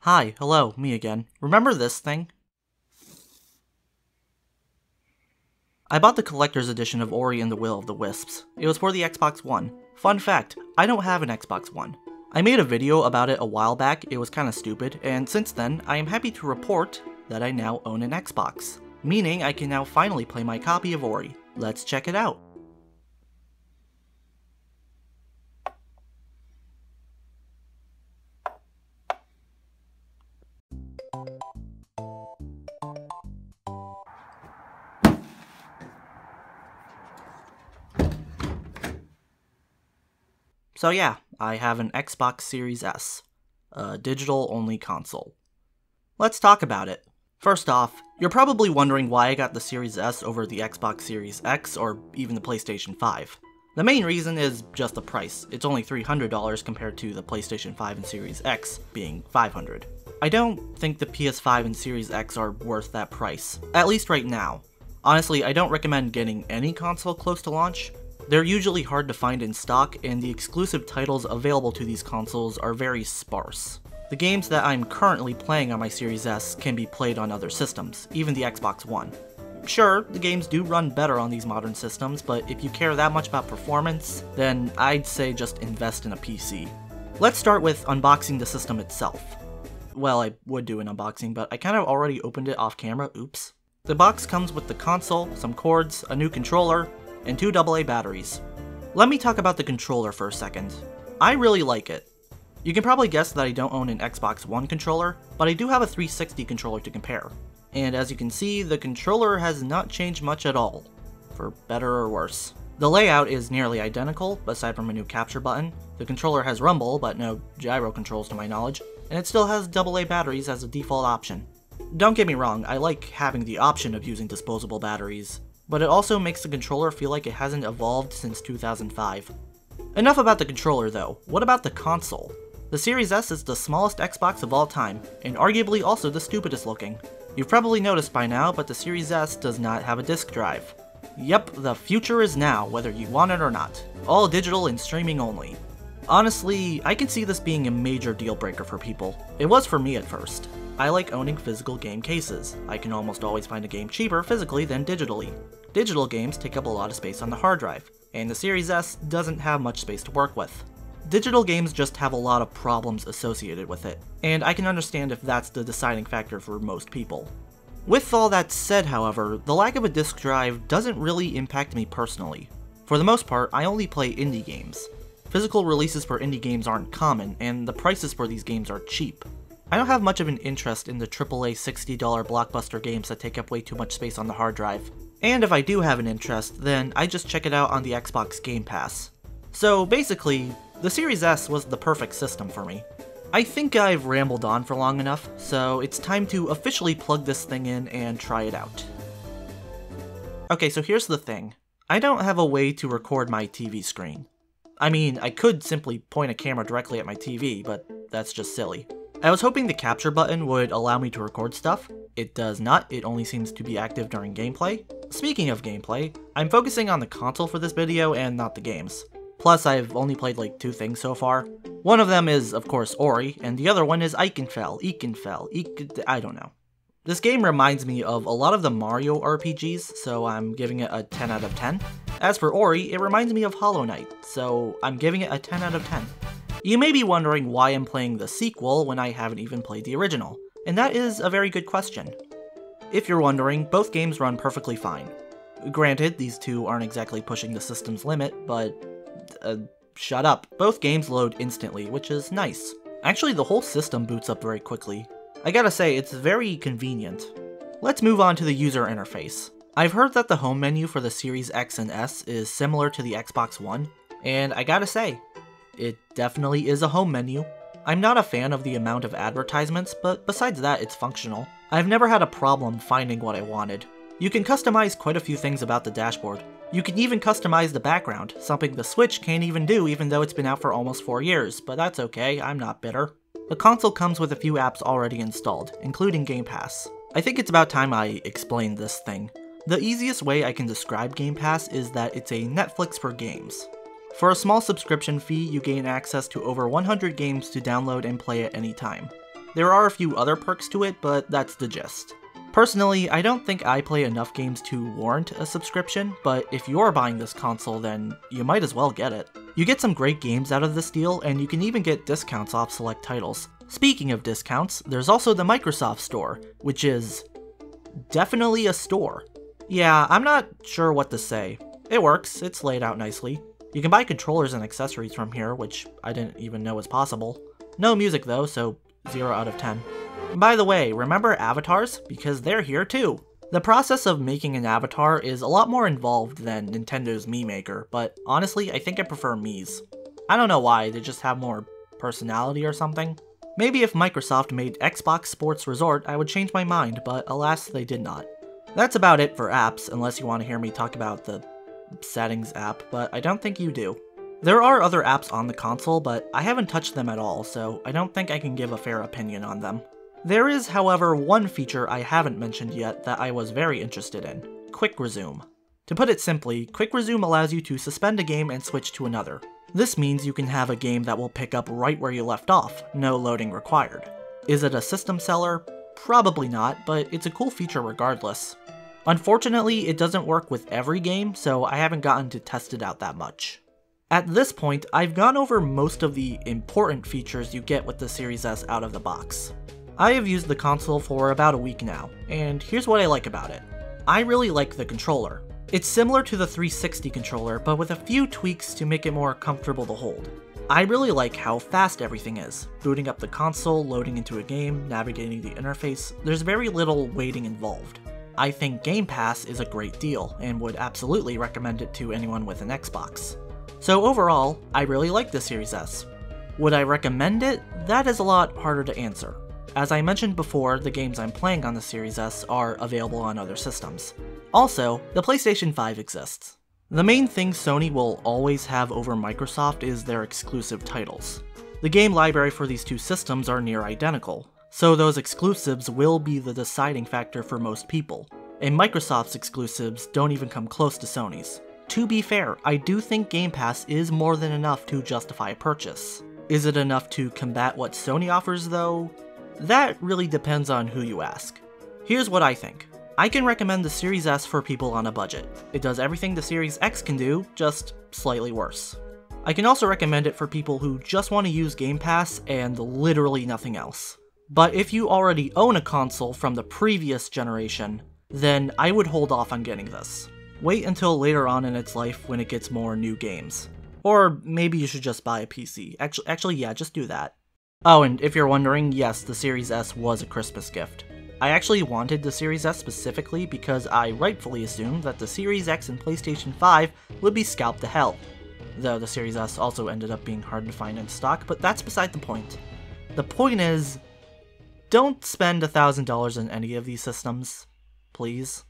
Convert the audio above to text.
Hi, hello, me again. Remember this thing? I bought the collector's edition of Ori and the Will of the Wisps. It was for the Xbox One. Fun fact, I don't have an Xbox One. I made a video about it a while back, it was kinda stupid, and since then, I am happy to report that I now own an Xbox. Meaning I can now finally play my copy of Ori. Let's check it out. So yeah, I have an Xbox Series S, a digital-only console. Let's talk about it. First off, you're probably wondering why I got the Series S over the Xbox Series X or even the PlayStation 5. The main reason is just the price. It's only $300 compared to the PlayStation 5 and Series X being $500. I don't think the PS5 and Series X are worth that price, at least right now. Honestly, I don't recommend getting any console close to launch. They're usually hard to find in stock, and the exclusive titles available to these consoles are very sparse. The games that I'm currently playing on my Series S can be played on other systems, even the Xbox One. Sure, the games do run better on these modern systems, but if you care that much about performance, then I'd say just invest in a PC. Let's start with unboxing the system itself. Well, I would do an unboxing, but I kind of already opened it off camera, oops. The box comes with the console, some cords, a new controller, and 2 AA batteries. Let me talk about the controller for a second. I really like it. You can probably guess that I don't own an Xbox One controller, but I do have a 360 controller to compare. And as you can see, the controller has not changed much at all, for better or worse. The layout is nearly identical, aside from a new capture button. The controller has rumble, but no gyro controls to my knowledge, and it still has AA batteries as a default option. Don't get me wrong, I like having the option of using disposable batteries, but it also makes the controller feel like it hasn't evolved since 2005. Enough about the controller though, what about the console? The Series S is the smallest Xbox of all time, and arguably also the stupidest looking. You've probably noticed by now, but the Series S does not have a disk drive. Yep, the future is now, whether you want it or not. All digital and streaming only. Honestly, I can see this being a major deal breaker for people. It was for me at first. I like owning physical game cases. I can almost always find a game cheaper physically than digitally. Digital games take up a lot of space on the hard drive, and the Series S doesn't have much space to work with. Digital games just have a lot of problems associated with it, and I can understand if that's the deciding factor for most people. With all that said, however, the lack of a disk drive doesn't really impact me personally. For the most part, I only play indie games. Physical releases for indie games aren't common, and the prices for these games are cheap. I don't have much of an interest in the AAA $60 blockbuster games that take up way too much space on the hard drive. And if I do have an interest, then I just check it out on the Xbox Game Pass. So basically, the Series S was the perfect system for me. I think I've rambled on for long enough, so it's time to officially plug this thing in and try it out. Okay, so here's the thing. I don't have a way to record my TV screen. I mean, I could simply point a camera directly at my TV, but that's just silly. I was hoping the capture button would allow me to record stuff. It does not, it only seems to be active during gameplay. Speaking of gameplay, I'm focusing on the console for this video and not the games. Plus, I've only played like 2 things so far. One of them is, of course, Ori, and the other one is I don't know. This game reminds me of a lot of the Mario RPGs, so I'm giving it a 10 out of 10. As for Ori, it reminds me of Hollow Knight, so I'm giving it a 10 out of 10. You may be wondering why I'm playing the sequel when I haven't even played the original, and that is a very good question. If you're wondering, both games run perfectly fine. Granted, these two aren't exactly pushing the system's limit, but shut up. Both games load instantly, which is nice. Actually, the whole system boots up very quickly. I gotta say, it's very convenient. Let's move on to the user interface. I've heard that the home menu for the Series X and S is similar to the Xbox One, and I gotta say, it definitely is a home menu. I'm not a fan of the amount of advertisements, but besides that, it's functional. I've never had a problem finding what I wanted. You can customize quite a few things about the dashboard. You can even customize the background, something the Switch can't even do even though it's been out for almost 4 years, but that's okay, I'm not bitter. The console comes with a few apps already installed, including Game Pass. I think it's about time I explain this thing. The easiest way I can describe Game Pass is that it's a Netflix for games. For a small subscription fee, you gain access to over 100 games to download and play at any time. There are a few other perks to it, but that's the gist. Personally, I don't think I play enough games to warrant a subscription, but if you're buying this console, then you might as well get it. You get some great games out of this deal, and you can even get discounts off select titles. Speaking of discounts, there's also the Microsoft Store, which is definitely a store. Yeah, I'm not sure what to say. It works, it's laid out nicely. You can buy controllers and accessories from here, which I didn't even know was possible. No music though, so 0 out of 10. By the way, remember avatars? Because they're here too. The process of making an avatar is a lot more involved than Nintendo's Mii Maker, but honestly, I think I prefer Mii's. I don't know why, they just have more personality or something. Maybe if Microsoft made Xbox Sports Resort, I would change my mind, but alas, they did not. That's about it for apps, unless you want to hear me talk about the settings app, but I don't think you do. There are other apps on the console, but I haven't touched them at all, so I don't think I can give a fair opinion on them. There is, however, one feature I haven't mentioned yet that I was very interested in: Quick Resume. To put it simply, Quick Resume allows you to suspend a game and switch to another. This means you can have a game that will pick up right where you left off, no loading required. Is it a system seller? Probably not, but it's a cool feature regardless. Unfortunately, it doesn't work with every game, so I haven't gotten to test it out that much. At this point, I've gone over most of the important features you get with the Series S out of the box. I have used the console for about a week now, and here's what I like about it. I really like the controller. It's similar to the 360 controller, but with a few tweaks to make it more comfortable to hold. I really like how fast everything is. Booting up the console, loading into a game, navigating the interface, there's very little waiting involved. I think Game Pass is a great deal, and would absolutely recommend it to anyone with an Xbox. So overall, I really like the Series S. Would I recommend it? That is a lot harder to answer. As I mentioned before, the games I'm playing on the Series S are available on other systems. Also, the PlayStation 5 exists. The main thing Sony will always have over Microsoft is their exclusive titles. The game library for these two systems are near identical, so those exclusives will be the deciding factor for most people, and Microsoft's exclusives don't even come close to Sony's. To be fair, I do think Game Pass is more than enough to justify a purchase. Is it enough to combat what Sony offers though? That really depends on who you ask. Here's what I think. I can recommend the Series S for people on a budget. It does everything the Series X can do, just slightly worse. I can also recommend it for people who just want to use Game Pass and literally nothing else. But if you already own a console from the previous generation, then I would hold off on getting this. Wait until later on in its life when it gets more new games. Or maybe you should just buy a PC. Actually, yeah, just do that. Oh, and if you're wondering, yes, the Series S was a Christmas gift. I actually wanted the Series S specifically because I rightfully assumed that the Series X and PlayStation 5 would be scalped to hell. Though the Series S also ended up being hard to find in stock, but that's beside the point. The point is, don't spend $1,000 on any of these systems, please.